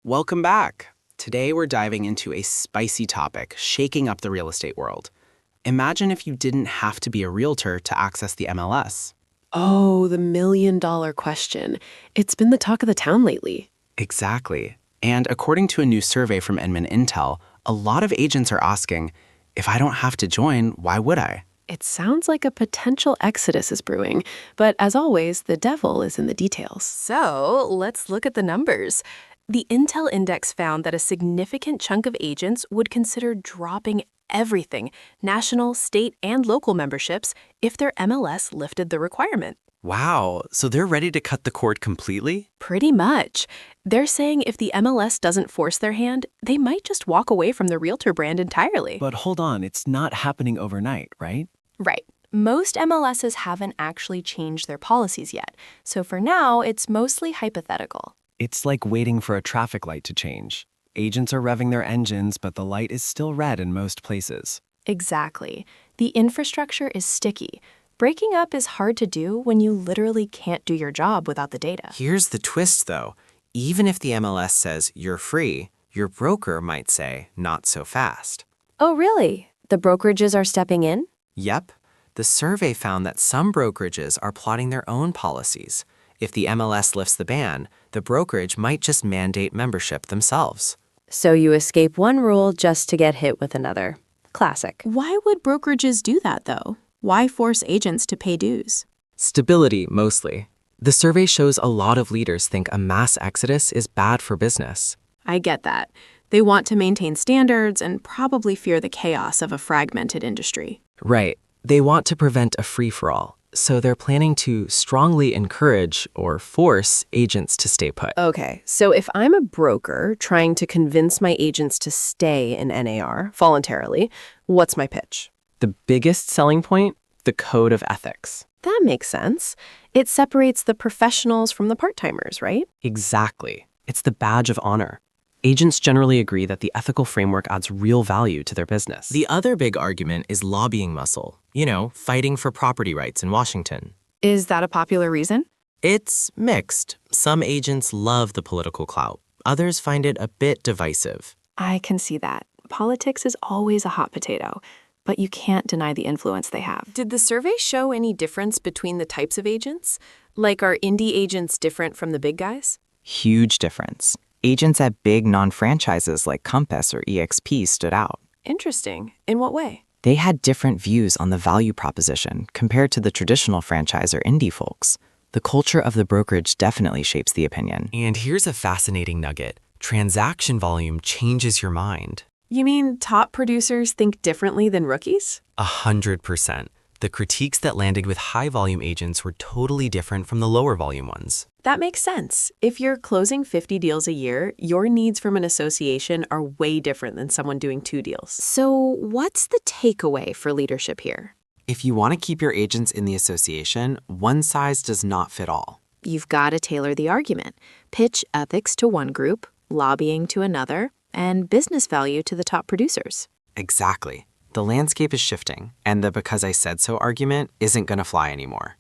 Welcome back. Today we're diving into a spicy topic shaking up the real estate world. Imagine if you didn't have to be a realtor to access the MLS. Oh, the million-dollar question. It's been the talk of the town lately. Exactly. And according to a new survey from Inman Intel, a lot of agents are asking, if I don't have to join, why would I? It sounds like a potential exodus is brewing, but as always, the devil is in the details. So let's look at the numbers. The Intel Index found that a significant chunk of agents would consider dropping everything, national, state, and local memberships, if their MLS lifted the requirement. Wow, so they're ready to cut the cord completely? Pretty much. They're saying if the MLS doesn't force their hand, they might just walk away from the realtor brand entirely. But hold on, it's not happening overnight, right? Right. Most MLSs haven't actually changed their policies yet, so for now, it's mostly hypothetical. It's like waiting for a traffic light to change. Agents are revving their engines, but the light is still red in most places. Exactly. The infrastructure is sticky. Breaking up is hard to do when you literally can't do your job without the data. Here's the twist, though. Even if the MLS says you're free, your broker might say not so fast. Oh, really? The brokerages are stepping in? Yep. The survey found that some brokerages are plotting their own policies. If the MLS lifts the ban, the brokerage might just mandate membership themselves. So you escape one rule just to get hit with another. Classic. Why would brokerages do that, though? Why force agents to pay dues? Stability, mostly. The survey shows a lot of leaders think a mass exodus is bad for business. I get that. They want to maintain standards and probably fear the chaos of a fragmented industry. Right. They want to prevent a free-for-all, so they're planning to strongly encourage or force agents to stay put. Okay, so if I'm a broker trying to convince my agents to stay in NAR voluntarily, what's my pitch? The biggest selling point? The code of ethics. That makes sense. It separates the professionals from the part-timers, right? Exactly. It's the badge of honor. Agents generally agree that the ethical framework adds real value to their business. The other big argument is lobbying muscle. Fighting for property rights in Washington. Is that a popular reason? It's mixed. Some agents love the political clout. Others find it a bit divisive. I can see that. Politics is always a hot potato, but you can't deny the influence they have. Did the survey show any difference between the types of agents? Like, are indie agents different from the big guys? Huge difference. Agents at big non-franchises like Compass or EXP stood out. Interesting. In what way? They had different views on the value proposition compared to the traditional franchise or indie folks. The culture of the brokerage definitely shapes the opinion. And here's a fascinating nugget. Transaction volume changes your mind. You mean top producers think differently than rookies? 100%. The critiques that landed with high-volume agents were totally different from the lower-volume ones. That makes sense. If you're closing 50 deals a year, your needs from an association are way different than someone doing 2 deals. So what's the takeaway for leadership here? If you want to keep your agents in the association, one size does not fit all. You've got to tailor the argument. Pitch ethics to one group, lobbying to another, and business value to the top producers. Exactly. The landscape is shifting, and the because I said so argument isn't going to fly anymore.